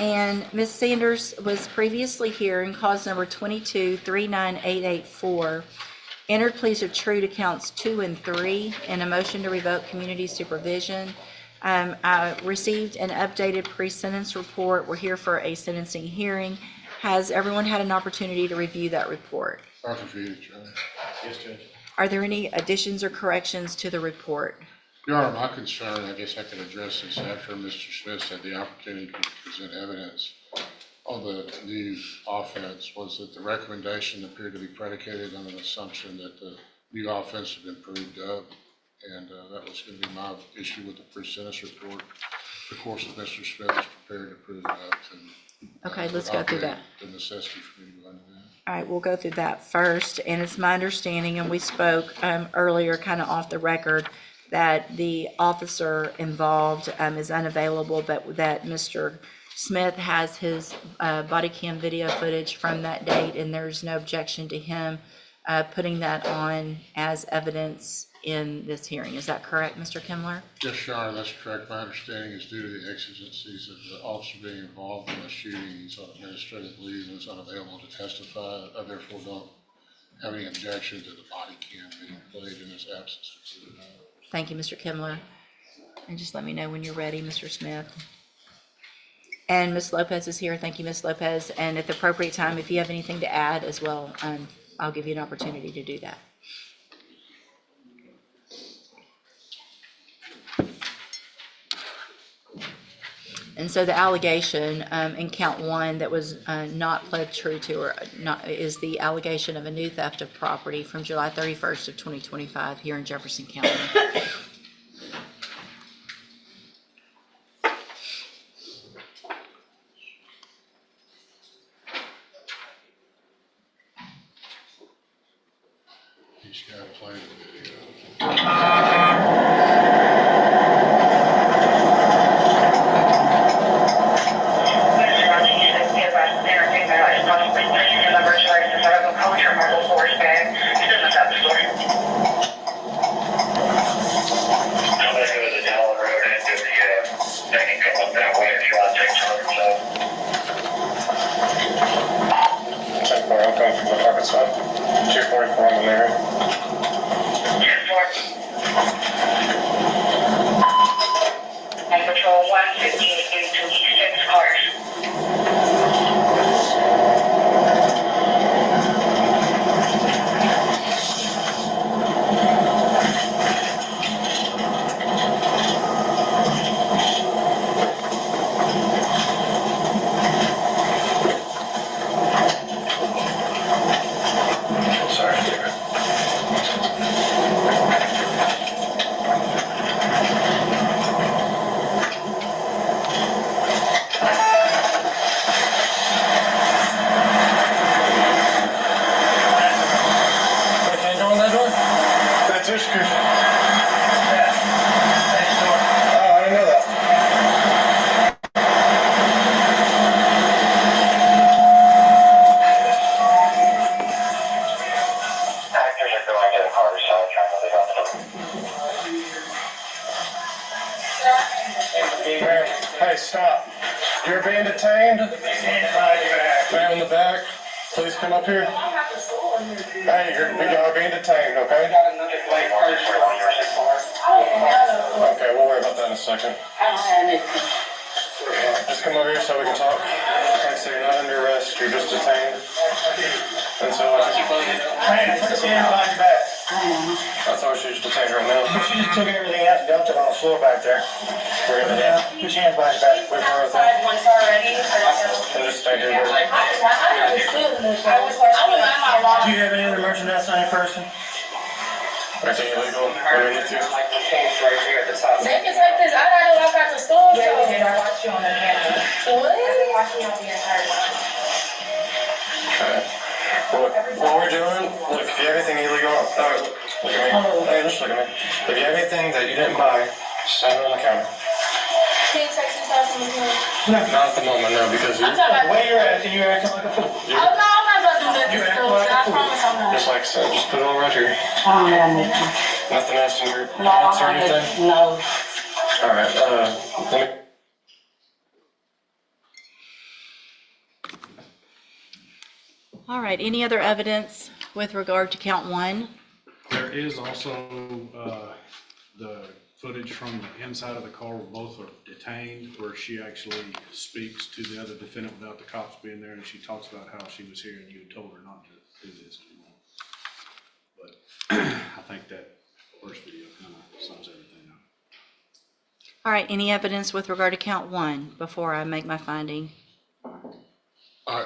And Ms. Sanders was previously here in cause number 22-39884. Entered pleas of true to counts 2 and 3 and a motion to revoke community supervision. I received an updated pre-sentence report. We're here for a sentencing hearing. Has everyone had an opportunity to review that report? Yes, Judge. Are there any additions or corrections to the report? Your Honor, my concern, I guess I can address this after Mr. Smith had the opportunity to present evidence on the new offense, was that the recommendation appeared to be predicated on an assumption that the new offense had been proved up, and that was going to be my issue with the pre-sentence report. Of course, if Mr. Smith is prepared to prove it up, then Okay, let's go through that. the necessity for me to go into that. All right, we'll go through that first. And it's my understanding, and we spoke earlier, kind of off the record, that the officer involved is unavailable, but that Mr. Smith has his body cam video footage from that date, and there's no objection to him putting that on as evidence in this hearing. Is that correct, Mr. Kimler? Yes, Your Honor, that's correct. My understanding is due to the exigencies of the officer being involved in the shooting, he's on administrative leave and is unavailable to testify. I therefore don't have any objection to the body cam being played in his absence. Thank you, Mr. Kimler. And just let me know when you're ready, Mr. Smith. And Ms. Lopez is here. Thank you, Ms. Lopez. And at the appropriate time, if you have anything to add as well, I'll give you an opportunity to do that. And so the allegation in count 1 that was not pled true to or not is the allegation of a new theft of property from July 31st of 2025 here in Jefferson County. He's got to play the video. I'm coming from the pocket side. 244 on the mirror. On patrol 115 into 6 cars. Hey, stop. You're being detained. Man in the back, please come up here. Hey, you're being detained, okay? Okay, we'll worry about that in a second. Just come over here so we can talk. Okay, so you're not under arrest, you're just detained. And so I Put your hands behind your back. thought she was detained right now. She just took everything out and dumped it on the floor back there. We're Put gonna your hands behind your back. wait for her with that. Once already. And just stay here. Do you have any other merchandise on your person? Anything illegal underneath you? They can take this. I gotta walk out the store. Yeah, we did. I watched you on the camera. What? I watched you on the entire time. Okay. What we're doing, look, if you have anything illegal, look at me. Hey, just look at me. If you have anything that you didn't buy, stand it on the counter. Can you take this out from the camera? Not at the moment, no, because I'm talking about. Where you're acting, you're acting like a fool. Oh, no, I'm not gonna do that to the store. I promise I'm not. just like I said, just put it all right here. I don't have anything. Nothing else in your No, pants or I don't anything? have. No. All right, let me. All right, any other evidence with regard to count one? There is also the footage from the inside of the car where both are detained, where she actually speaks to the other defendant without the cops being there, and she talks about how she was here and you had told her not to do this anymore. But I think that first video kind of sums everything up. All right, any evidence with regard to count one before I make my finding?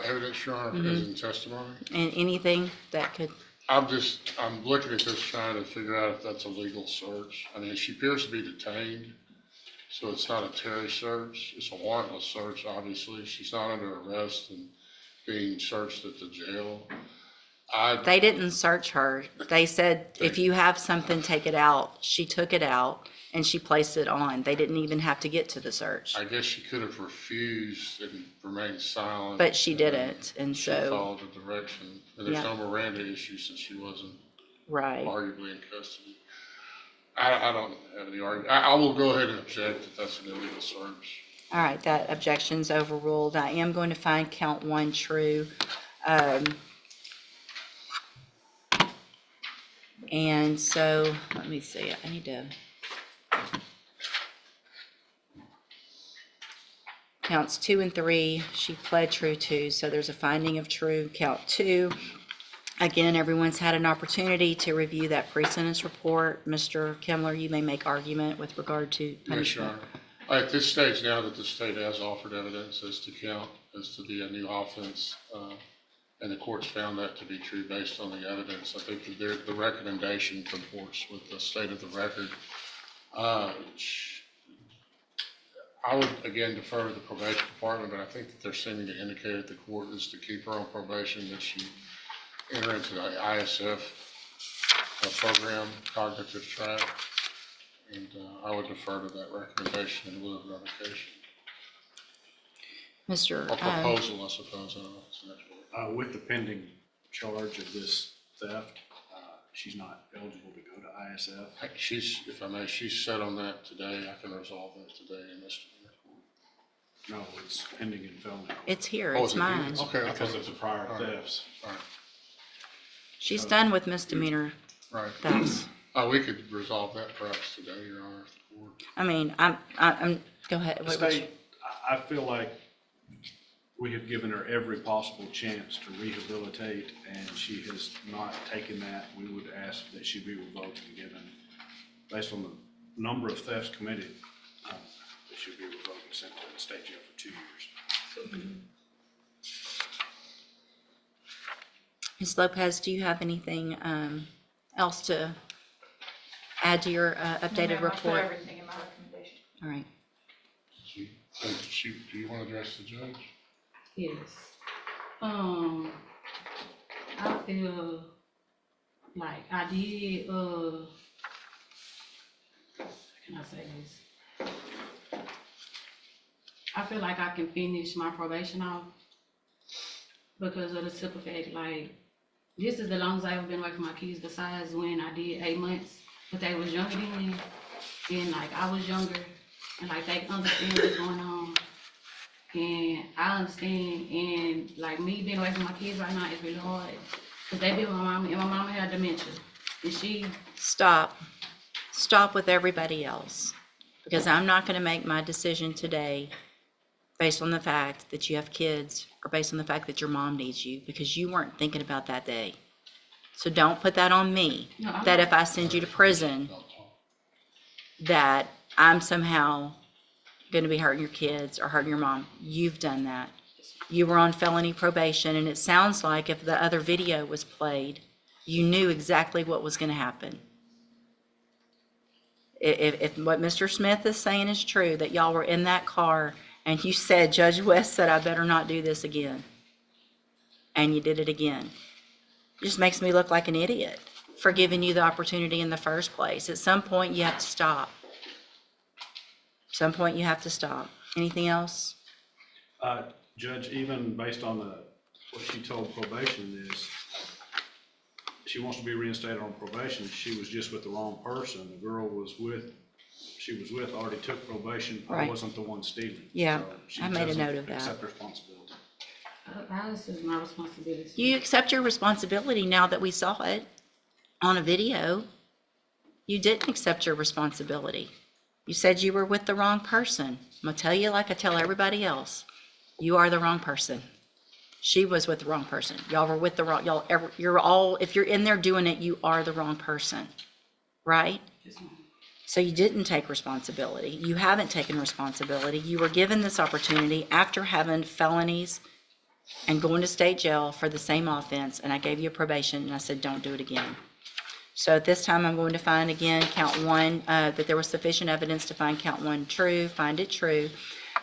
Evidence, Your Honor, as in testimony? And anything that could, I'm looking at this trying to figure out if that's a legal search. I mean, she appears to be detained, so it's not a Terry search. It's a warrantless search, obviously. She's not under arrest and being searched at the jail. they didn't search her. They said, if you have something, take it out. She took it out and she placed it on. They didn't even have to get to the search. I guess she could have refused and remained silent. But she didn't, and She so, followed the direction. And there's Yeah. no Miranda issue since she wasn't right. arguably in custody. I don't have any argument. I will go ahead and object that that's an illegal search. All right, that objection's overruled. I am going to find count one true. And so, let me see, I need to. Counts 2 and 3, she pled true to, so there's a finding of true. Count 2, again, everyone's had an opportunity to review that pre-sentence report. Mr. Kimler, you may make argument with regard to Yes, Your punishment. Honor. At this stage now that the state has offered evidence as to count, as to be a new offense, and the court's found that to be true based on the evidence, I think that the recommendation comports with the state of the record. I would, again, defer to the probation department, but I think that they're seeming to indicate that the court is to keep her on probation, that she enter into the ISF program, cognitive track. And I would defer to that recommendation in lieu of revocation. Mr. Or proposal, I suppose, I don't know, it's the next word. With the pending charge of this theft, she's not eligible to go to ISF. She's, if I may, she's set on that today. I can resolve that today in this court. No, it's pending in felony court. It's here, Oh, it's is it here? mine. Okay, Because okay. of the prior All right. thefts. All right, She's done with misdemeanor right. thefts. We could resolve that perhaps today, Your Honor, if the court. I mean, go ahead. The What would you- state, I feel like we have given her every possible chance to rehabilitate, and she has not taken that. We would ask that she be revoked and given, based on the number of thefts committed, that she be revoked and sent to the state jail for 2 years. Ms. Lopez, do you have anything else to add to your updated I'll put report? everything in my recommendation. All right. Do you want to address the judge? Yes. I feel like I did, how can I say this? I feel like I can finish my probation off because of the simple fact, like, this is the longest I've ever been away from my kids besides when I did 8 months, but they was younger than me, and like, I was younger, and like, they understand what's going on. And I understand, and like me being away from my kids right now is really hard, cause they be with my mama, and my mama had dementia, and she. Stop. Stop with everybody else. Because I'm not gonna make my decision today based on the fact that you have kids or based on the fact that your mom needs you, because you weren't thinking about that day. So don't put that on me, No, I'm that not. if I send you to prison, Don't talk. that I'm somehow gonna be hurting your kids or hurting your mom. You've done that. You were on felony probation, and it sounds like if the other video was played, you knew exactly what was gonna happen. If what Mr. Smith is saying is true, that y'all were in that car and you said, Judge West said, I better not do this again. And you did it again. It just makes me look like an idiot for giving you the opportunity in the first place. At some point, you have to stop. Some point you have to stop. Anything else? Judge, even based on what she told probation is, she wants to be reinstated on probation. She was just with the wrong person. The girl she was with already took probation. I Right. wasn't the one stealing. Yeah, So she I made a doesn't note of that. accept responsibility. How is this my responsibility? You accept your responsibility now that we saw it on a video. You didn't accept your responsibility. You said you were with the wrong person. I'm gonna tell you like I tell everybody else. You are the wrong person. She was with the wrong person. Y'all were with the wrong, you're all, if you're in there doing it, you are the wrong person, right? Yes, ma'am. So you didn't take responsibility. You haven't taken responsibility. You were given this opportunity after having felonies and going to state jail for the same offense, and I gave you a probation, and I said, don't do it again. So at this time, I'm going to find again, count one, that there was sufficient evidence to find count one true, find it true,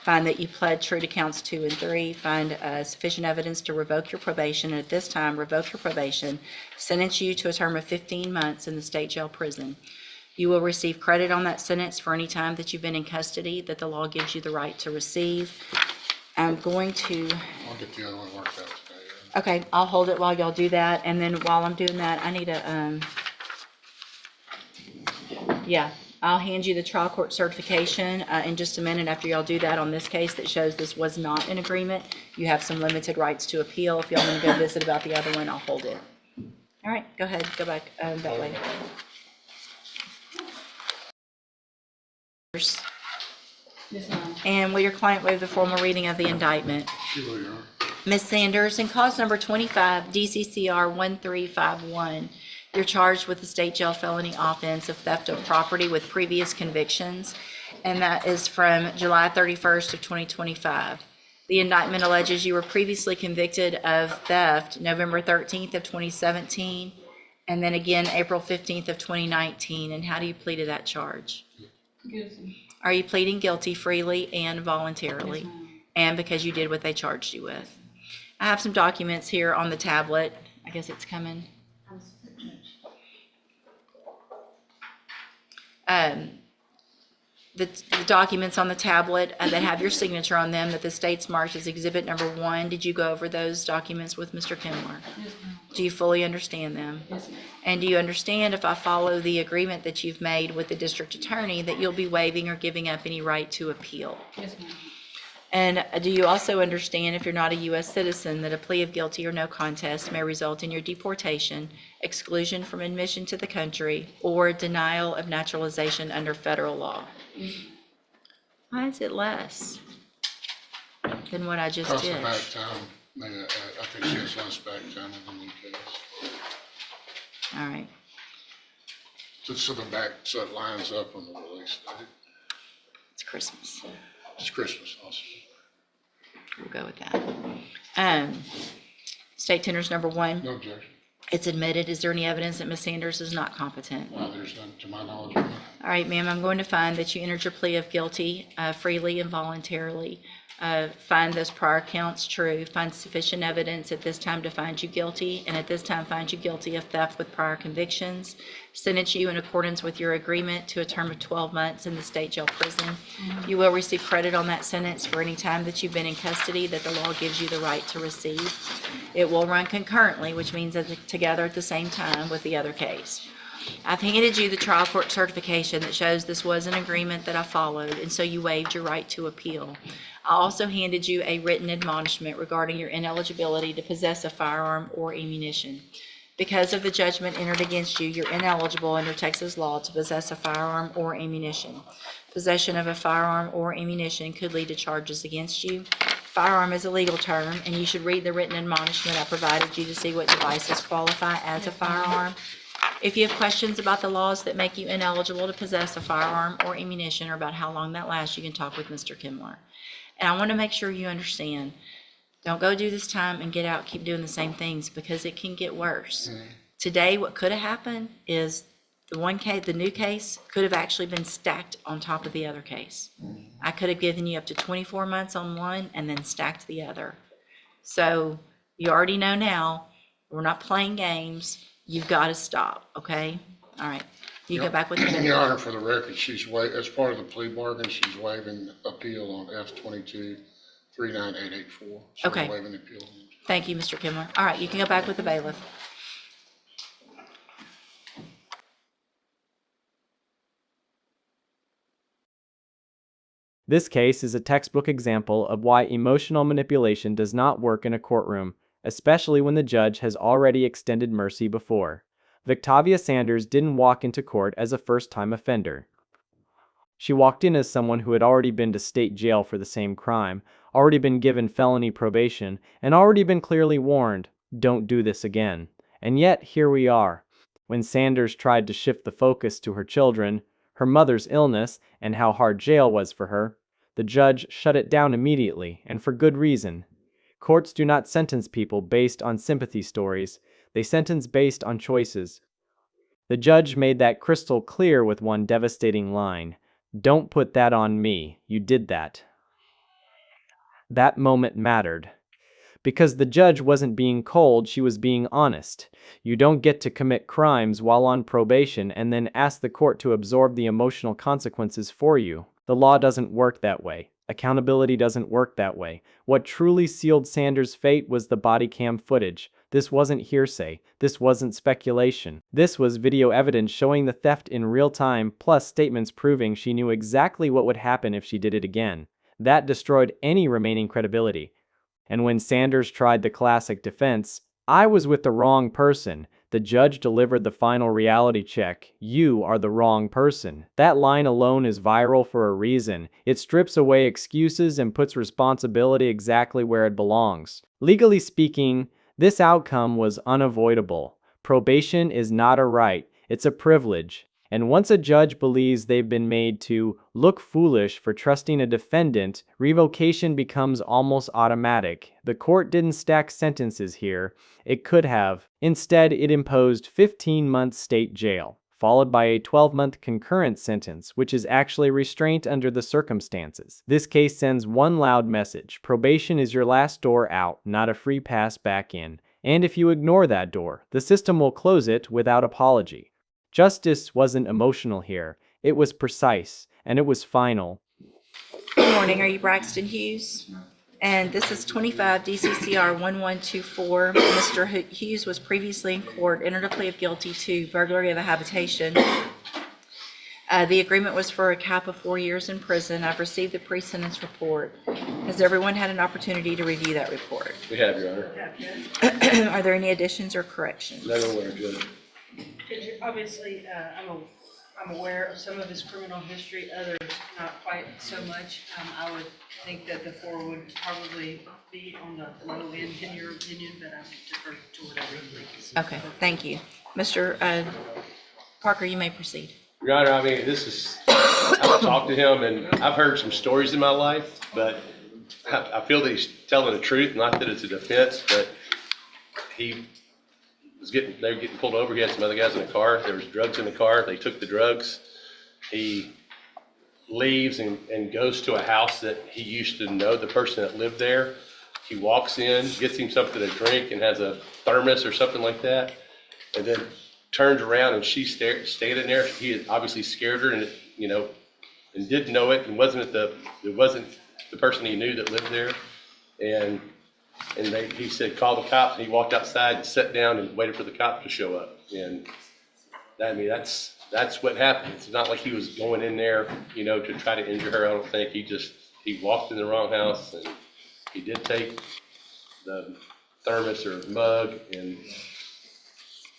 find that you pled true to counts 2 and 3, find sufficient evidence to revoke your probation, and at this time, revoke your probation, sentence you to a term of 15 months in the state jail prison. You will receive credit on that sentence for any time that you've been in custody that the law gives you the right to receive. I'm going to, I'll get the other one worked out today. okay, I'll hold it while y'all do that, and then while I'm doing that, I need a, yeah, I'll hand you the trial court certification in just a minute after y'all do that on this case that shows this was not an agreement. You have some limited rights to appeal. If y'all want to go visit about the other one, I'll hold it. All right, go ahead, go back that way. Yes, ma'am. And will your client waive the formal reading of the indictment? You will, Your Honor. Ms. Sanders, in cause number 25, DCCR 1351, you're charged with the state jail felony offense of theft of property with previous convictions, and that is from July 31st of 2025. The indictment alleges you were previously convicted of theft November 13th of 2017, and then again April 15th of 2019. And how do you plead to that charge? Guilty. Are you pleading guilty freely and voluntarily? Yes, ma'am. And because you did what they charged you with. I have some documents here on the tablet. I guess it's coming. The documents on the tablet that have your signature on them that the state's marked as exhibit number 1. Did you go over those documents with Mr. Kimler? Yes, ma'am. Do you fully understand them? Yes, ma'am. And do you understand if I follow the agreement that you've made with the district attorney that you'll be waiving or giving up any right to appeal? Yes, ma'am. And do you also understand, if you're not a U.S. citizen, that a plea of guilty or no contest may result in your deportation, exclusion from admission to the country, or denial of naturalization under federal law? Yes, ma'am. Why is it less than what I just Cost did? of back time, I think she has less back time in the new case. All right, So the back, so it lines up on the release date. it's Christmas. It's Christmas also. We'll go with that. State tenders number 1, No objection. it's admitted. Is there any evidence that Ms. Sanders is not competent? There's none to my knowledge. Your Honor. All right, ma'am, I'm going to find that you entered your plea of guilty freely and voluntarily. Find those prior counts true. Find sufficient evidence at this time to find you guilty, and at this time find you guilty of theft with prior convictions. Sentence you in accordance with your agreement to a term of 12 months in the state jail prison. You will receive credit on that sentence for any time that you've been in custody that the law gives you the right to receive. It will run concurrently, which means that together at the same time with the other case. I've handed you the trial court certification that shows this was an agreement that I followed, and so you waived your right to appeal. I also handed you a written admonishment regarding your ineligibility to possess a firearm or ammunition. Because of the judgment entered against you, you're ineligible under Texas law to possess a firearm or ammunition. Possession of a firearm or ammunition could lead to charges against you. Firearm is a legal term, and you should read the written admonishment I provided you to see what devices qualify as a firearm. If you have questions about the laws that make you ineligible to possess a firearm or ammunition, or about how long that lasts, you can talk with Mr. Kimler. And I want to make sure you understand, don't go do this time and get out, keep doing the same things, because it can get worse. Today, what could have happened is the one case, the new case, could have actually been stacked on top of the other case. I could have given you up to 24 months on one and then stacked the other. So you already know now, we're not playing games. You've got to stop, okay? All right. You go back with the Your Honor, for the record, as part of the plea bargain, she's waiving appeal on F-22-39884. So Okay. we're waiving the appeal. Thank you, Mr. Kimler. All right, you can go back with the bailiff. This case is a textbook example of why emotional manipulation does not work in a courtroom, especially when the judge has already extended mercy before. Victavia Sanders didn't walk into court as a first-time offender. She walked in as someone who had already been to state jail for the same crime, already been given felony probation, and already been clearly warned, don't do this again. And yet, here we are. When Sanders tried to shift the focus to her children, her mother's illness, and how hard jail was for her, the judge shut it down immediately, and for good reason. Courts do not sentence people based on sympathy stories. They sentence based on choices. The judge made that crystal clear with one devastating line. Don't put that on me. You did that. That moment mattered. Because the judge wasn't being cold, she was being honest. You don't get to commit crimes while on probation and then ask the court to absorb the emotional consequences for you. The law doesn't work that way. Accountability doesn't work that way. What truly sealed Sanders' fate was the body cam footage. This wasn't hearsay. This wasn't speculation. This was video evidence showing the theft in real time, plus statements proving she knew exactly what would happen if she did it again. That destroyed any remaining credibility. And when Sanders tried the classic defense, I was with the wrong person, the judge delivered the final reality check. You are the wrong person. That line alone is viral for a reason. It strips away excuses and puts responsibility exactly where it belongs. Legally speaking, this outcome was unavoidable. Probation is not a right, it's a privilege. And once a judge believes they've been made to look foolish for trusting a defendant, revocation becomes almost automatic. The court didn't stack sentences here. It could have. Instead, it imposed 15 months state jail, followed by a 12-month concurrent sentence, which is actually restraint under the circumstances. This case sends one loud message. Probation is your last door out, not a free pass back in. And if you ignore that door, the system will close it without apology. Justice wasn't emotional here. It was precise, and it was final. Good morning, are you Braxton Hughes? And this is 25 DCCR 1124. Mr. Hughes was previously in court, entered a plea of guilty to burglary of a habitation. The agreement was for a cap of 4 years in prison. I've received the pre-sentence report. Has everyone had an opportunity to review that report? We have, Your Honor. Are there any additions or corrections? None aware, Judge. Obviously, I'm aware of some of his criminal history, others not quite so much. I would think that the 4 would probably be on the low end in your opinion, but I defer to whatever you think. Okay, thank you. Mr. Parker, you may proceed. Your Honor, I mean, I've talked to him and I've heard some stories in my life, but I feel that he's telling the truth, not that it's a defense, but they were getting pulled over. He had some other guys in the car. There was drugs in the car. They took the drugs. He leaves and goes to a house that he used to know the person that lived there. He walks in, gets him something to drink and has a thermos or something like that. And then turns around and she stayed in there. He had obviously scared her and, and didn't know it and it wasn't the person he knew that lived there. And he said, call the cops, and he walked outside and sat down and waited for the cops to show up. And that's what happened. It's not like he was going in there, to try to injure her. I don't think. He walked in the wrong house, and he did take the thermos or mug, and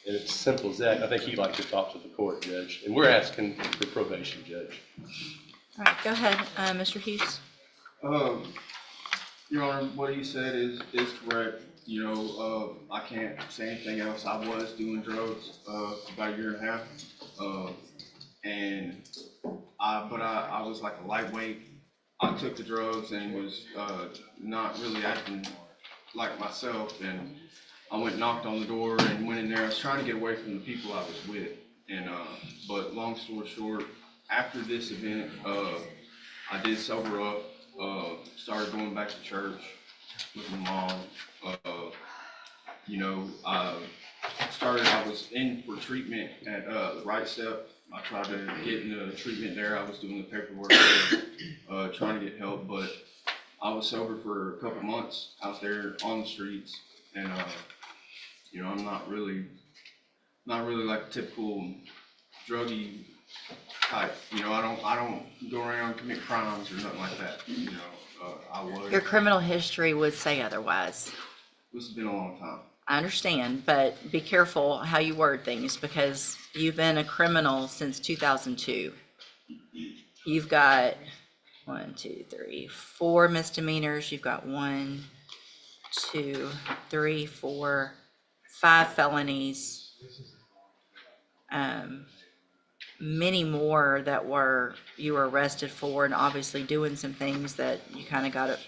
it's simple as that. I think he'd like to talk to the court, Judge, and we're asking for probation, Judge. All right, go ahead, Mr. Hughes. Your Honor, what he said is correct. I can't say anything else. I was doing drugs about a year and a half, but I was like a lightweight. I took the drugs and was not really acting like myself. And I went and knocked on the door and went in there. I was trying to get away from the people I was with. And but long story short, after this event, I did sober up. Started going back to church with my mom. I was in for treatment at the Right Step. I tried to get into treatment there. I was doing the paperwork there, trying to get help, but I was sober for a couple months out there on the streets, and I'm not really like a typical druggy type. You know, I don't go around and commit crimes or nothing like that. You know, I was. Your criminal history would say otherwise. This has been a long time. I understand, but be careful how you word things because you've been a criminal since 2002. You've got 4 misdemeanors. You've got 1, 2, 3, 4, 5 felonies. Many more that you were arrested for, and obviously doing some things that you kind of got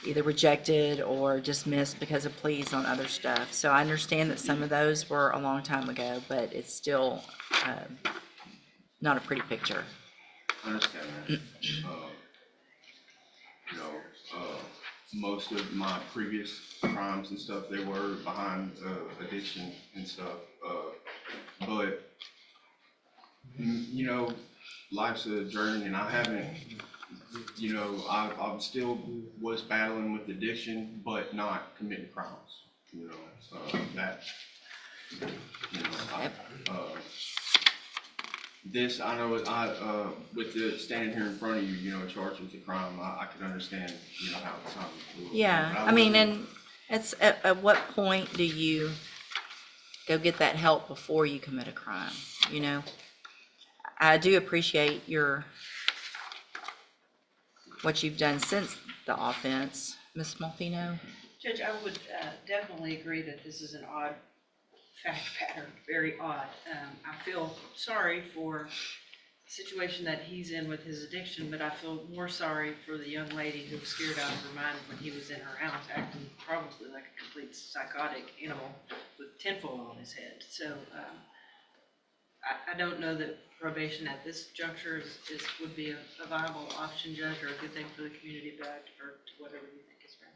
either rejected or dismissed because of pleas on other stuff. So I understand that some of those were a long time ago, but it's still not a pretty picture. I understand that. You know, most of my previous crimes and stuff, they were behind addiction and stuff. But, you know, life's a journey, and I haven't, you know, I still was battling with addiction, but not committing crimes. You know, this, I know, with the standing here in front of you, you know, charged with the crime, I could understand, you know, how it's sounded. Yeah, I mean, and it's at what point do you go get that help before you commit a crime, you know? I do appreciate what you've done since the offense, Ms. Malfino. Judge, I would definitely agree that this is an odd fact pattern, very odd. I feel sorry for the situation that he's in with his addiction, but I feel more sorry for the young lady who was scared out of her mind when he was in her house, acting probably like a complete psychotic animal with tinfoil on his head. So I don't know that probation at this juncture would be a viable option, Judge, or a good thing for the community, but I defer to whatever you think is best.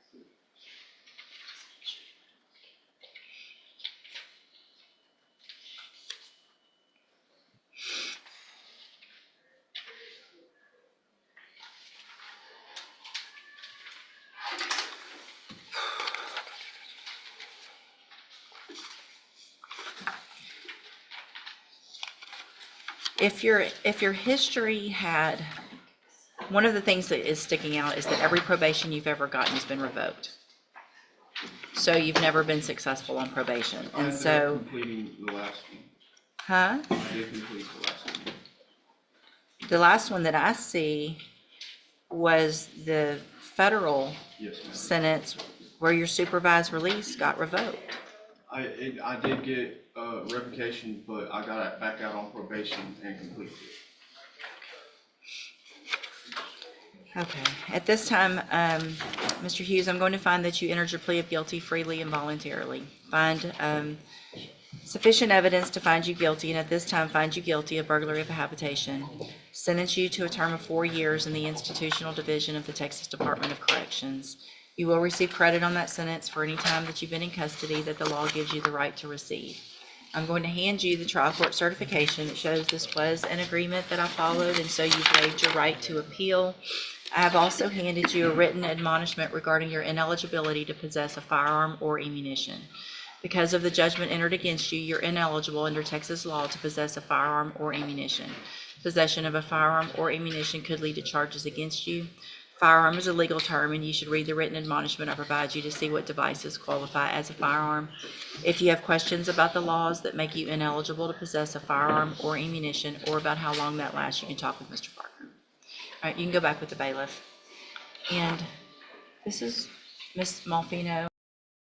If your history had, one of the things that is sticking out is that every probation you've ever gotten has been revoked. So you've never been successful on probation, I and ended up so, completing the last one. huh? I did complete the last one. The last one that I see was the federal Yes, ma'am. sentence where your supervised release got revoked. I did get revocation, but I got it back out on probation and completed it. Okay, at this time, Mr. Hughes, I'm going to find that you entered your plea of guilty freely and voluntarily. Find sufficient evidence to find you guilty, and at this time find you guilty of burglary of a habitation. Sentence you to a term of 4 years in the institutional division of the Texas Department of Corrections. You will receive credit on that sentence for any time that you've been in custody that the law gives you the right to receive. I'm going to hand you the trial court certification. It shows this was an agreement that I followed, and so you've waived your right to appeal. I have also handed you a written admonishment regarding your ineligibility to possess a firearm or ammunition. Because of the judgment entered against you, you're ineligible under Texas law to possess a firearm or ammunition. Possession of a firearm or ammunition could lead to charges against you. Firearm is a legal term, and you should read the written admonishment I provide you to see what devices qualify as a firearm. If you have questions about the laws that make you ineligible to possess a firearm or ammunition, or about how long that lasts, you can talk with Mr. Parker. All right, you can go back with the bailiff. And this is Ms. Malfino.